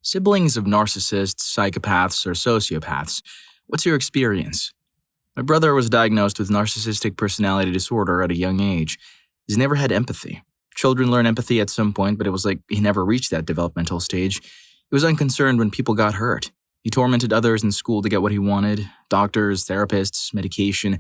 Siblings of narcissists, psychopaths, or sociopaths. What's your experience? My brother was diagnosed with narcissistic personality disorder at a young age. He's never had empathy. Children learn empathy at some point, but it was like he never reached that developmental stage. He was unconcerned when people got hurt. He tormented others in school to get what he wanted. Doctors, therapists, medication.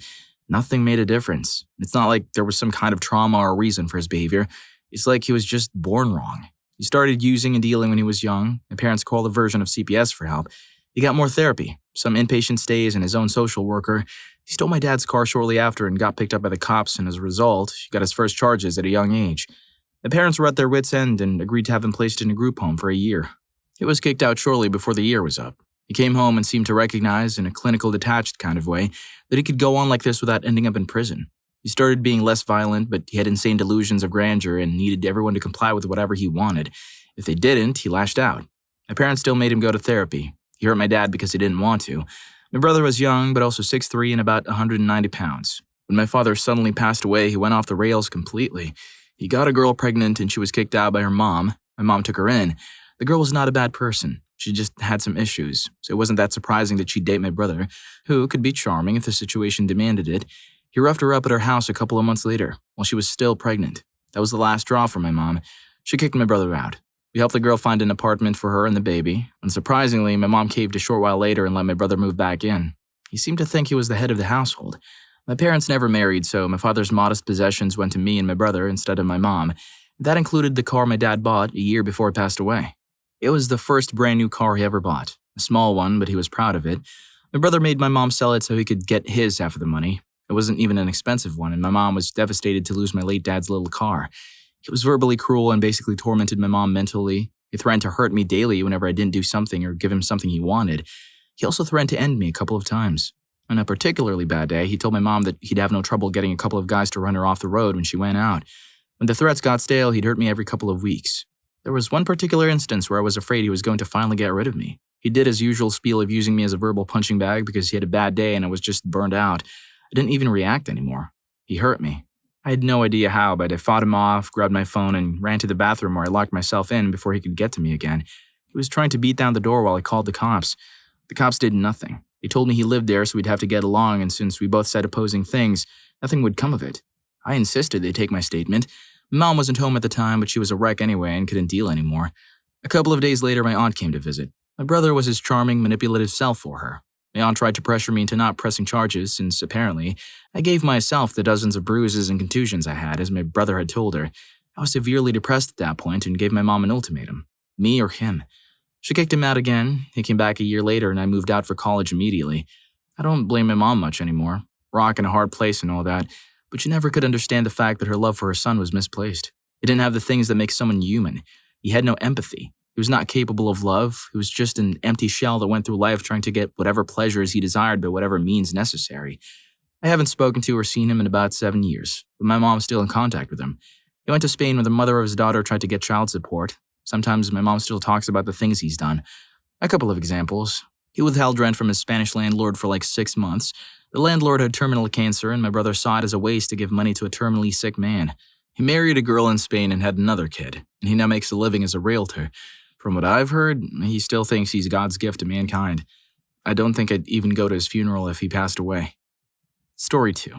Nothing made a difference. It's not like there was some kind of trauma or reason for his behavior. It's like he was just born wrong. He started using and dealing when he was young. My parents called a version of CPS for help. He got more therapy, some inpatient stays, and his own social worker. He stole my dad's car shortly after and got picked up by the cops, and as a result, he got his first charges at a young age. My parents were at their wits' end and agreed to have him placed in a group home for a year. He was kicked out shortly before the year was up. He came home and seemed to recognize, in a clinical detached kind of way, that he could go on like this without ending up in prison. He started being less violent, but he had insane delusions of grandeur and needed everyone to comply with whatever he wanted. If they didn't, he lashed out. My parents still made him go to therapy. He hurt my dad because he didn't want to. My brother was young, but also 6'3" and about 190 pounds. When my father suddenly passed away, he went off the rails completely. He got a girl pregnant and she was kicked out by her mom. My mom took her in. The girl was not a bad person. She just had some issues, so it wasn't that surprising that she'd date my brother, who could be charming if the situation demanded it. He roughed her up at her house a couple of months later, while she was still pregnant. That was the last straw for my mom. She kicked my brother out. We helped the girl find an apartment for her and the baby, and surprisingly, my mom caved a short while later and let my brother move back in. He seemed to think he was the head of the household. My parents never married, so my father's modest possessions went to me and my brother instead of my mom. That included the car my dad bought a year before he passed away. It was the first brand new car he ever bought. A small one, but he was proud of it. My brother made my mom sell it so he could get his half of the money. It wasn't even an expensive one, and my mom was devastated to lose my late dad's little car. He was verbally cruel and basically tormented my mom mentally. He threatened to hurt me daily whenever I didn't do something or give him something he wanted. He also threatened to end me a couple of times. On a particularly bad day, he told my mom that he'd have no trouble getting a couple of guys to run her off the road when she went out. When the threats got stale, he'd hurt me every couple of weeks. There was one particular instance where I was afraid he was going to finally get rid of me. He did his usual spiel of using me as a verbal punching bag because he had a bad day and I was just burned out. I didn't even react anymore. He hurt me. I had no idea how, but I fought him off, grabbed my phone, and ran to the bathroom where I locked myself in before he could get to me again. He was trying to beat down the door while I called the cops. The cops did nothing. They told me he lived there so we'd have to get along, and since we both said opposing things, nothing would come of it. I insisted they take my statement. Mom wasn't home at the time, but she was a wreck anyway and couldn't deal anymore. A couple of days later, my aunt came to visit. My brother was his charming, manipulative self for her. My aunt tried to pressure me into not pressing charges since, apparently, I gave myself the dozens of bruises and contusions I had, as my brother had told her. I was severely depressed at that point and gave my mom an ultimatum. Me or him. She kicked him out again. He came back a year later and I moved out for college immediately. I don't blame my mom much anymore. Rock in a hard place and all that, but she never could understand the fact that her love for her son was misplaced. He didn't have the things that make someone human. He had no empathy. He was not capable of love. He was just an empty shell that went through life trying to get whatever pleasures he desired by whatever means necessary. I haven't spoken to or seen him in about 7 years, but my mom's still in contact with him. He went to Spain when the mother of his daughter tried to get child support. Sometimes my mom still talks about the things he's done. A couple of examples. He withheld rent from his Spanish landlord for like 6 months. The landlord had terminal cancer, and my brother saw it as a waste to give money to a terminally sick man. He married a girl in Spain and had another kid, and he now makes a living as a realtor. From what I've heard, he still thinks he's God's gift to mankind. I don't think I'd even go to his funeral if he passed away. Story 2.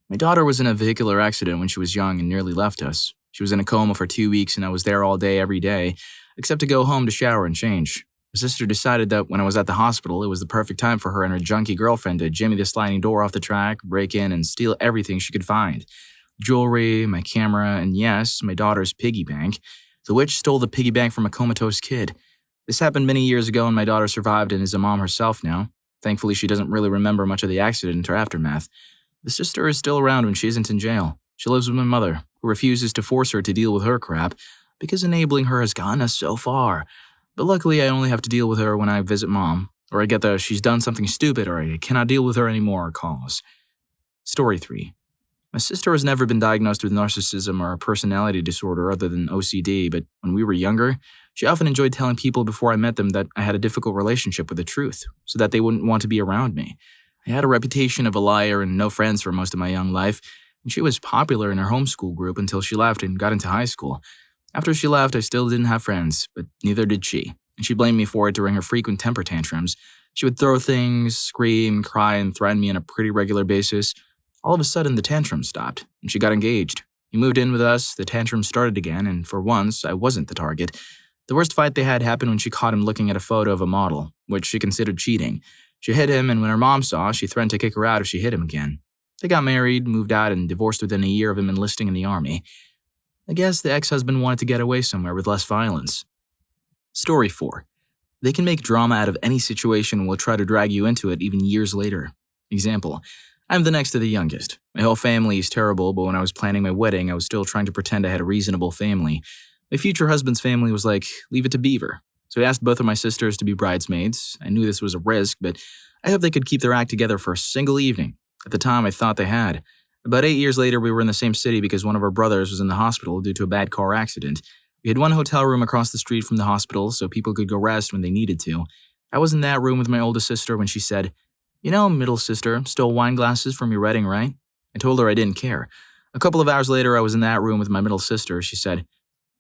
My daughter was in a vehicular accident when she was young and nearly left us. She was in a coma for 2 weeks and I was there all day every day, except to go home to shower and change. My sister decided that when I was at the hospital, it was the perfect time for her and her junkie girlfriend to jimmy the sliding door off the track, break in, and steal everything she could find. Jewelry, my camera, and yes, my daughter's piggy bank. The witch stole the piggy bank from a comatose kid. This happened many years ago and my daughter survived and is a mom herself now. Thankfully, she doesn't really remember much of the accident or aftermath. The sister is still around when she isn't in jail. She lives with my mother, who refuses to force her to deal with her crap, because enabling her has gotten us so far. But luckily, I only have to deal with her when I visit mom, or I get the she's done something stupid or I cannot deal with her anymore calls. Story 3. My sister has never been diagnosed with narcissism or a personality disorder other than OCD, but when we were younger, she often enjoyed telling people before I met them that I had a difficult relationship with the truth, so that they wouldn't want to be around me. I had a reputation of a liar and no friends for most of my young life, and she was popular in her homeschool group until she left and got into high school. After she left, I still didn't have friends, but neither did she. and she blamed me for it during her frequent temper tantrums. She would throw things, scream, cry, and threaten me on a pretty regular basis. All of a sudden, the tantrums stopped, and she got engaged. He moved in with us, the tantrums started again, and for once, I wasn't the target. The worst fight they had happened when she caught him looking at a photo of a model, which she considered cheating. She hit him, and when her mom saw, she threatened to kick her out if she hit him again. They got married, moved out, and divorced within a year of him enlisting in the army. I guess the ex-husband wanted to get away somewhere with less violence. Story 4. They can make drama out of any situation and will try to drag you into it even years later. Example. I'm the next to the youngest. My whole family is terrible, but when I was planning my wedding, I was still trying to pretend I had a reasonable family. My future husband's family was like, leave it to Beaver. So he asked both of my sisters to be bridesmaids. I knew this was a risk, but I hoped they could keep their act together for a single evening. At the time, I thought they had. About 8 years later, we were in the same city because one of our brothers was in the hospital due to a bad car accident. We had one hotel room across the street from the hospital so people could go rest when they needed to. I was in that room with my oldest sister when she said, "You know, middle sister, stole wine glasses from your wedding, right?" I told her I didn't care. A couple of hours later, I was in that room with my middle sister. She said,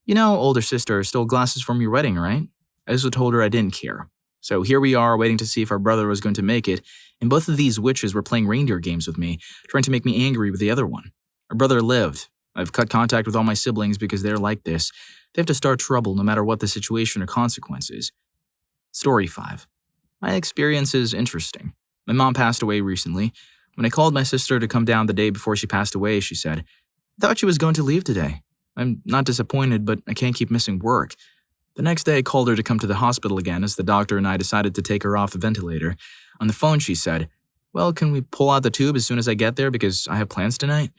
"You know, older sister, stole glasses from your wedding, right?" I also told her I didn't care. So here we are waiting to see if our brother was going to make it, and both of these witches were playing reindeer games with me, trying to make me angry with the other one. Our brother lived. I've cut contact with all my siblings because they're like this. They have to start trouble no matter what the situation or consequences. Story 5. My experience is interesting. My mom passed away recently. When I called my sister to come down the day before she passed away, she said, "I thought she was going to leave today. I'm not disappointed, but I can't keep missing work." The next day, I called her to come to the hospital again as the doctor and I decided to take her off the ventilator. On the phone, she said, "Well, can we pull out the tube as soon as I get there because I have plans tonight?"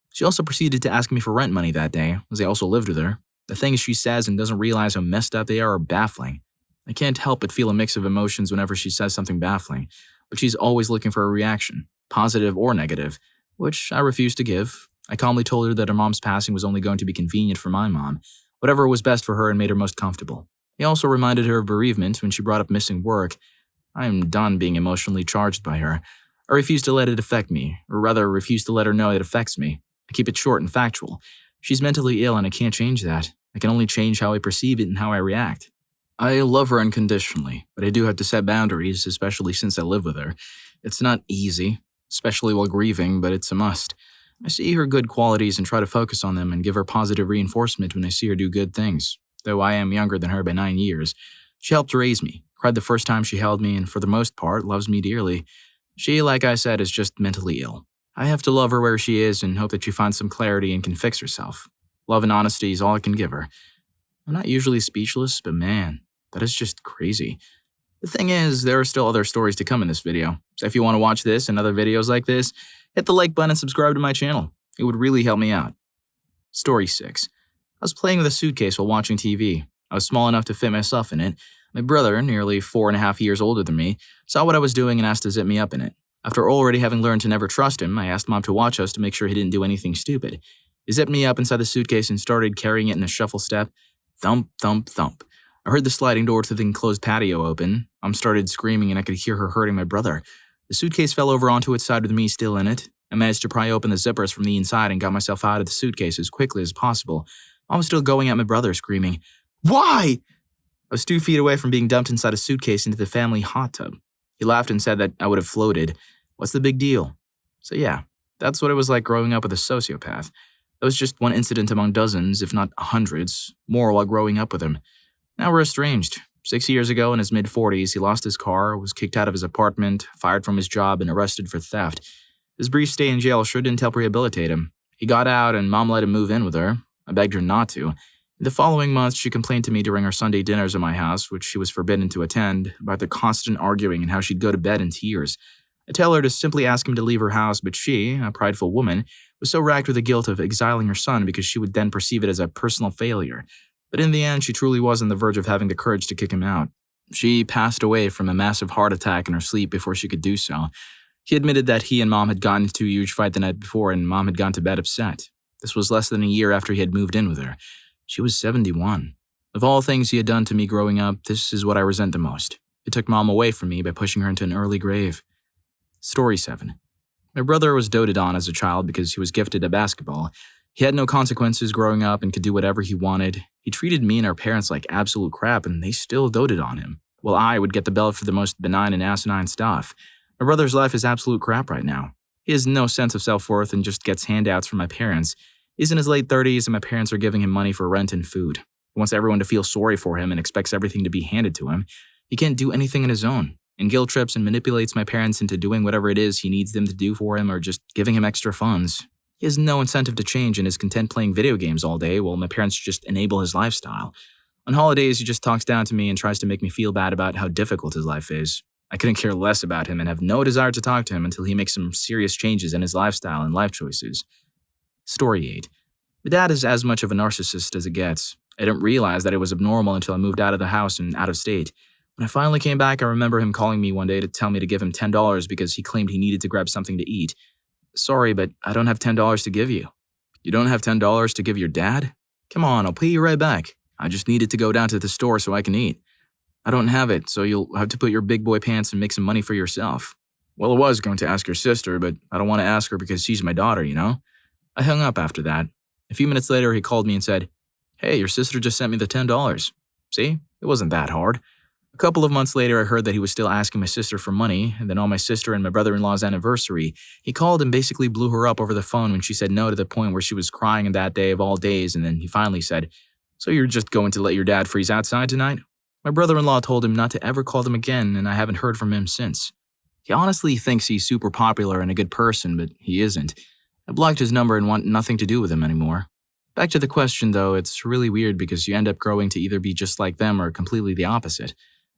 She also proceeded to ask me for rent money that day, as I also lived with her. The things she says and doesn't realize how messed up they are baffling. I can't help but feel a mix of emotions whenever she says something baffling, but she's always looking for a reaction, positive or negative, which I refuse to give. I calmly told her that her mom's passing was only going to be convenient for my mom, whatever was best for her and made her most comfortable. I also reminded her of bereavement when she brought up missing work. I am done being emotionally charged by her. I refuse to let it affect me, or rather refuse to let her know it affects me. I keep it short and factual. She's mentally ill and I can't change that. I can only change how I perceive it and how I react. I love her unconditionally, but I do have to set boundaries, especially since I live with her. It's not easy, especially while grieving, but it's a must. I see her good qualities and try to focus on them and give her positive reinforcement when I see her do good things. Though I am younger than her by 9 years. She helped raise me, cried the first time she held me, and for the most part, loves me dearly. She, like I said, is just mentally ill. I have to love her where she is and hope that she finds some clarity and can fix herself. Love and honesty is all I can give her. I'm not usually speechless, but man, that is just crazy. The thing is, there are still other stories to come in this video, so if you want to watch this and other videos like this, hit the like button and subscribe to my channel. It would really help me out. Story 6. I was playing with a suitcase while watching TV. I was small enough to fit myself in it. My brother, nearly 4.5 years older than me, saw what I was doing and asked to zip me up in it. After already having learned to never trust him, I asked Mom to watch us to make sure he didn't do anything stupid. He zipped me up inside the suitcase and started carrying it in a shuffle step. Thump, thump, thump. I heard the sliding door to the enclosed patio open. Mom started screaming and I could hear her hurting my brother. The suitcase fell over onto its side with me still in it. I managed to pry open the zippers from the inside and got myself out of the suitcase as quickly as possible. Mom was still going at my brother, screaming, "Why?" I was 2 feet away from being dumped inside a suitcase into the family hot tub. He laughed and said that I would have floated. What's the big deal? So yeah, that's what it was like growing up with a sociopath. That was just one incident among dozens, if not hundreds, more while growing up with him. Now we're estranged. 6 years ago, in his mid-40s, he lost his car, was kicked out of his apartment, fired from his job, and arrested for theft. His brief stay in jail sure didn't help rehabilitate him. He got out and Mom let him move in with her. I begged her not to. In the following months, she complained to me during our Sunday dinners at my house, which she was forbidden to attend, about their constant arguing and how she'd go to bed in tears. I tell her to simply ask him to leave her house, but she, a prideful woman, was so racked with the guilt of exiling her son because she would then perceive it as a personal failure. But in the end, she truly was on the verge of having the courage to kick him out. She passed away from a massive heart attack in her sleep before she could do so. He admitted that he and Mom had gotten into a huge fight the night before and Mom had gone to bed upset. This was less than a year after he had moved in with her. She was 71. Of all things he had done to me growing up, this is what I resent the most. It took Mom away from me by pushing her into an early grave. Story 7. My brother was doted on as a child because he was gifted at basketball. He had no consequences growing up and could do whatever he wanted. He treated me and our parents like absolute crap, and they still doted on him, while I would get the belt for the most benign and asinine stuff. My brother's life is absolute crap right now. He has no sense of self-worth and just gets handouts from my parents. He's in his late 30s and my parents are giving him money for rent and food. He wants everyone to feel sorry for him and expects everything to be handed to him. He can't do anything on his own, and guilt trips and manipulates my parents into doing whatever it is he needs them to do for him or just giving him extra funds. He has no incentive to change and is content playing video games all day while my parents just enable his lifestyle. On holidays, he just talks down to me and tries to make me feel bad about how difficult his life is. I couldn't care less about him and have no desire to talk to him until he makes some serious changes in his lifestyle and life choices. Story 8. My dad is as much of a narcissist as it gets. I didn't realize that it was abnormal until I moved out of the house and out of state. When I finally came back, I remember him calling me one day to tell me to give him $10 because he claimed he needed to grab something to eat. Sorry, but I don't have $10 to give you. You don't have $10 to give your dad? Come on, I'll pay you right back. I just needed to go down to the store so I can eat. I don't have it, so you'll have to put your big boy pants and make some money for yourself. Well, I was going to ask your sister, but I don't want to ask her because she's my daughter, you know? I hung up after that. A few minutes later, he called me and said, "Hey, your sister just sent me the $10. See? It wasn't that hard." A couple of months later, I heard that he was still asking my sister for money, and then on my sister and my brother-in-law's anniversary, he called and basically blew her up over the phone when she said no to the point where she was crying on that day of all days, and then he finally said, "So you're just going to let your dad freeze outside tonight?" My brother-in-law told him not to ever call them again, and I haven't heard from him since. He honestly thinks he's super popular and a good person, but he isn't. I blocked his number and want nothing to do with him anymore. Back to the question, though, it's really weird because you end up growing to either be just like them or completely the opposite.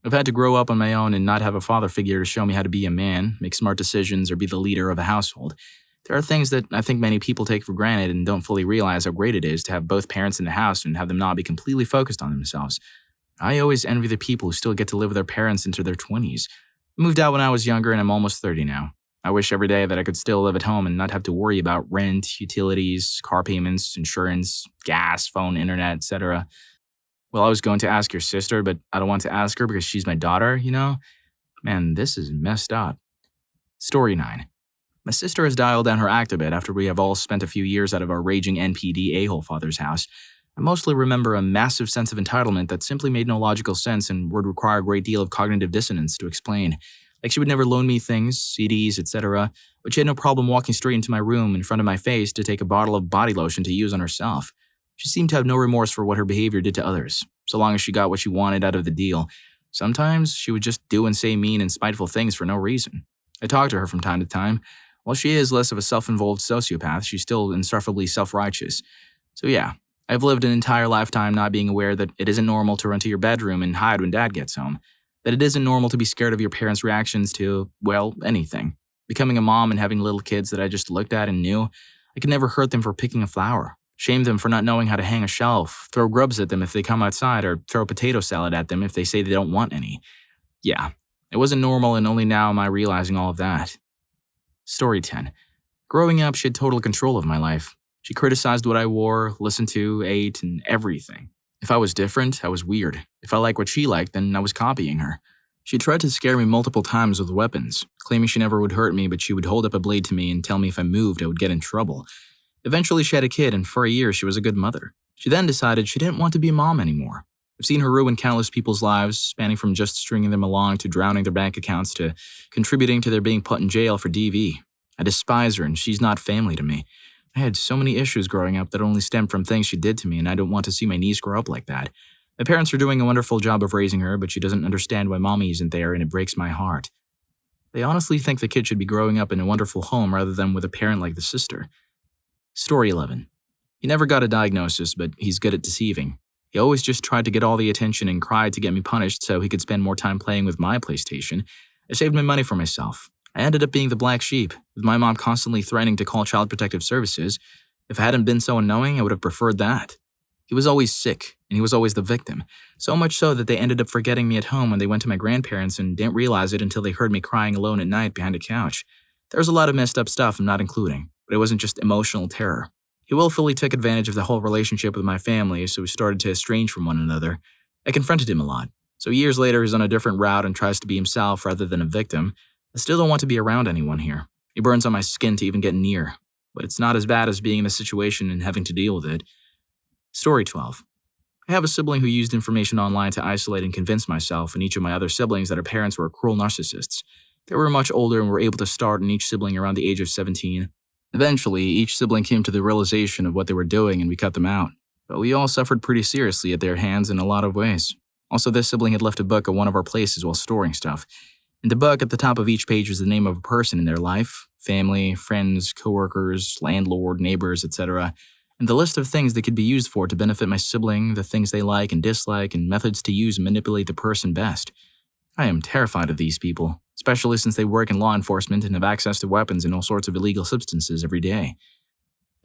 I've had to grow up on my own and not have a father figure to show me how to be a man, make smart decisions, or be the leader of a household. There are things that I think many people take for granted and don't fully realize how great it is to have both parents in the house and have them not be completely focused on themselves. I always envy the people who still get to live with their parents into their 20s. I moved out when I was younger and I'm almost 30 now. I wish every day that I could still live at home and not have to worry about rent, utilities, car payments, insurance, gas, phone, internet, etc. Well, I was going to ask your sister, but I don't want to ask her because she's my daughter, you know? Man, this is messed up. Story 9. My sister has dialed down her act a bit after we have all spent a few years out of our raging NPD a-hole father's house. I mostly remember a massive sense of entitlement that simply made no logical sense and would require a great deal of cognitive dissonance to explain. Like she would never loan me things, CDs, etc., but she had no problem walking straight into my room in front of my face to take a bottle of body lotion to use on herself. She seemed to have no remorse for what her behavior did to others, so long as she got what she wanted out of the deal. Sometimes she would just do and say mean and spiteful things for no reason. I talked to her from time to time. While she is less of a self-involved sociopath, she's still insufferably self-righteous. So yeah, I've lived an entire lifetime not being aware that it isn't normal to run to your bedroom and hide when dad gets home. That it isn't normal to be scared of your parents' reactions to, well, anything. Becoming a mom and having little kids that I just looked at and knew, I could never hurt them for picking a flower, shame them for not knowing how to hang a shelf, throw grubs at them if they come outside, or throw potato salad at them if they say they don't want any. Yeah, it wasn't normal and only now am I realizing all of that. Story 10. Growing up, she had total control of my life. She criticized what I wore, listened to, ate, and everything. If I was different, I was weird. If I liked what she liked, then I was copying her. She tried to scare me multiple times with weapons, claiming she never would hurt me, but she would hold up a blade to me and tell me if I moved, I would get in trouble. Eventually, she had a kid, and for a year, she was a good mother. She then decided she didn't want to be a mom anymore. I've seen her ruin countless people's lives, spanning from just stringing them along to drowning their bank accounts to contributing to their being put in jail for DV. I despise her, and she's not family to me. I had so many issues growing up that only stemmed from things she did to me, and I don't want to see my niece grow up like that. My parents are doing a wonderful job of raising her, but she doesn't understand why mommy isn't there, and it breaks my heart. They honestly think the kid should be growing up in a wonderful home rather than with a parent like the sister. Story 11. He never got a diagnosis, but he's good at deceiving. He always just tried to get all the attention and cried to get me punished so he could spend more time playing with my PlayStation. I saved my money for myself. I ended up being the black sheep, with my mom constantly threatening to call Child Protective Services. If I hadn't been so unknowing, I would have preferred that. He was always sick, and he was always the victim. So much so that they ended up forgetting me at home when they went to my grandparents and didn't realize it until they heard me crying alone at night behind a couch. There was a lot of messed up stuff I'm not including, but it wasn't just emotional terror. He willfully took advantage of the whole relationship with my family, so we started to estrange from one another. I confronted him a lot. So years later, he's on a different route and tries to be himself rather than a victim. I still don't want to be around anyone here. It burns on my skin to even get near, but it's not as bad as being in a situation and having to deal with it. Story 12. I have a sibling who used information online to isolate and convince myself and each of my other siblings that our parents were cruel narcissists. They were much older and were able to start on each sibling around the age of 17. Eventually, each sibling came to the realization of what they were doing and we cut them out. But we all suffered pretty seriously at their hands in a lot of ways. Also, this sibling had left a book at one of our places while storing stuff. In the book, at the top of each page was the name of a person in their life, family, friends, coworkers, landlord, neighbors, etc., and the list of things that could be used for to benefit my sibling, the things they like and dislike, and methods to use and manipulate the person best. I am terrified of these people, especially since they work in law enforcement and have access to weapons and all sorts of illegal substances every day.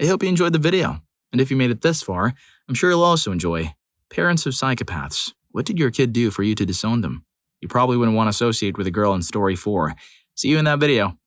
I hope you enjoyed the video, and if you made it this far, I'm sure you'll also enjoy Parents of Psychopaths. What did your kid do for you to disown them? You probably wouldn't want to associate with a girl in Story 4. See you in that video.